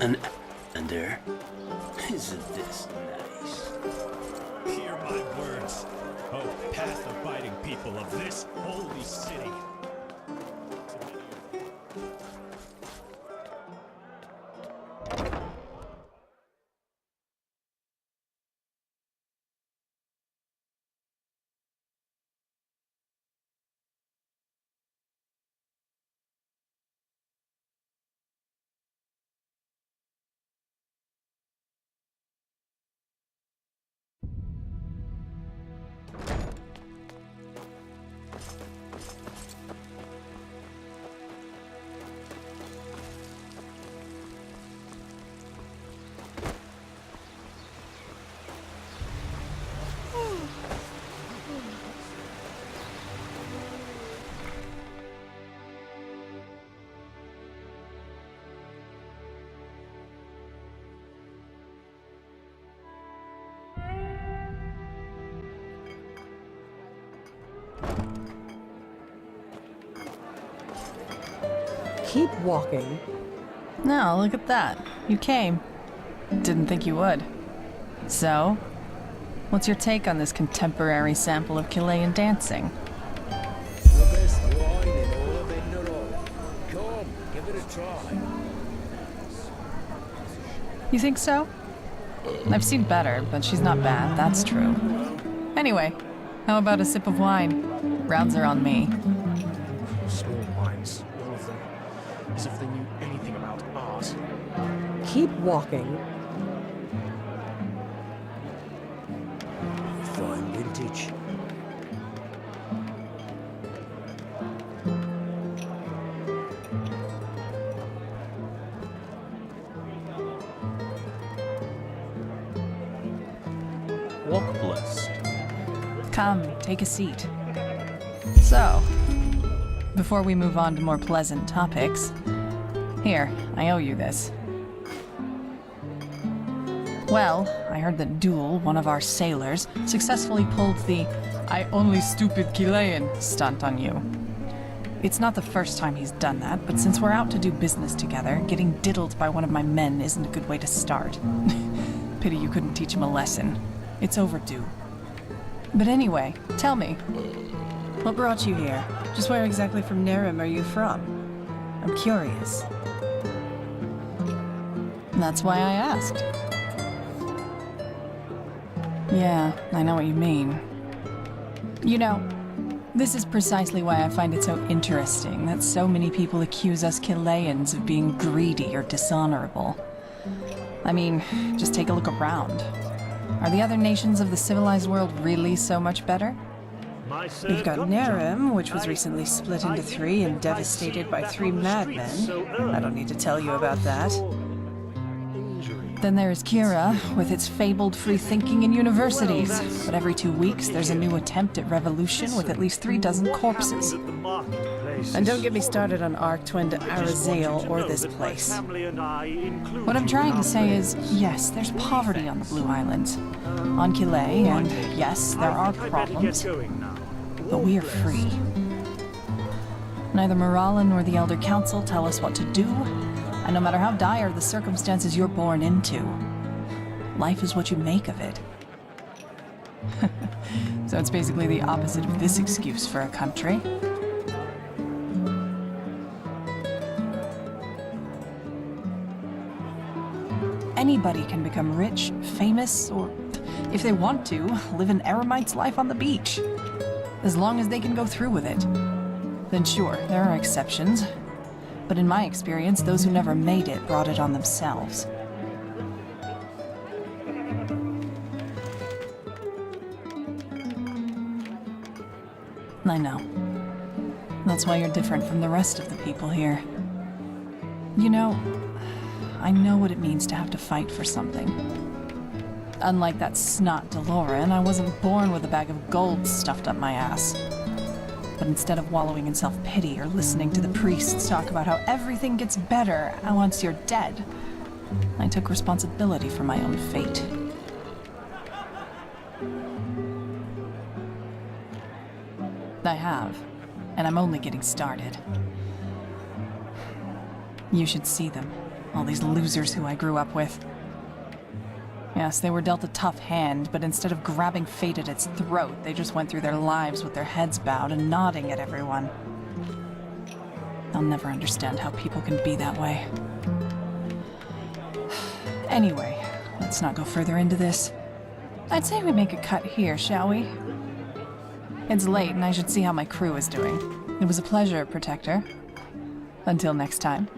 An Ender? Isn't this nice? Hear my words, O path-abiding people of this holy city. Keep walking. No, look at that. You came. Didn't think you would. So, what's your take on this contemporary sample of Chilean dancing? The best wine in all of Enderal. Come, give it a try. You think so? I've seen better, but she's not bad, that's true. Anyway, how about a sip of wine? Rounds are on me. Small minds, all of them, as if they knew anything about art. Keep walking. Fine vintage. Walk blessed. Come, take a seat. So, before we move on to more pleasant topics, here, I owe you this. Well, I heard that Duel, one of our sailors, successfully pulled the "I only stupid Chilean" stunt on you. It's not the first time he's done that, but since we're out to do business together, getting diddled by one of my men isn't a good way to start. Pity you couldn't teach him a lesson. It's overdue. But anyway, tell me, what brought you here? Just where exactly from Nerim are you from? I'm curious. That's why I asked. Yeah, I know what you mean. You know, this is precisely why I find it so interesting that so many people accuse us Chileans of being greedy or dishonorable. I mean, just take a look around. Are the other nations of the civilized world really so much better? We've got Nerim, which was recently split into three and devastated by three madmen. I don't need to tell you about that. Then there's Kira, with its fabled free thinking in universities. But every 2 weeks, there's a new attempt at revolution with at least 36 corpses. And don't get me started on Arctwin to Arizale or this place. What I'm trying to say is, yes, there's poverty on the Blue Islands, on Chile, and yes, there are problems, but we are free. Neither Morala nor the Elder Council tell us what to do, and no matter how dire the circumstances you're born into, life is what you make of it. So it's basically the opposite of this excuse for a country. Anybody can become rich, famous, or, if they want to, live an eremite's life on the beach. As long as they can go through with it. Then sure, there are exceptions. But in my experience, those who never made it brought it on themselves. I know. That's why you're different from the rest of the people here. You know, I know what it means to have to fight for something. Unlike that snot DeLorean, I wasn't born with a bag of gold stuffed up my ass. But instead of wallowing in self-pity or listening to the priests talk about how everything gets better once you're dead, I took responsibility for my own fate. I have, and I'm only getting started. You should see them. All these losers who I grew up with. Yes, they were dealt a tough hand, but instead of grabbing fate at its throat, they just went through their lives with their heads bowed and nodding at everyone. I'll never understand how people can be that way. Anyway, let's not go further into this. I'd say we make a cut here, shall we? It's late and I should see how my crew is doing. It was a pleasure, Protector. Until next time.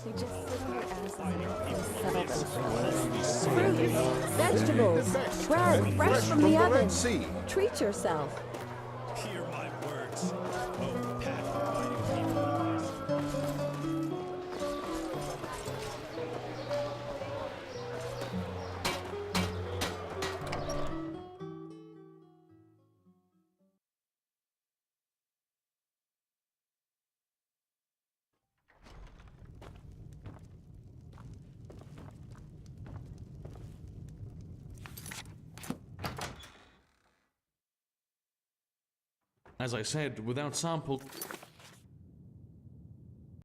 You just sit on your ass and settle themselves. Fruits, vegetables, bread, fresh from the oven. Treat yourself. Hear my words, oh path of fighting people of this. As I said, without sample...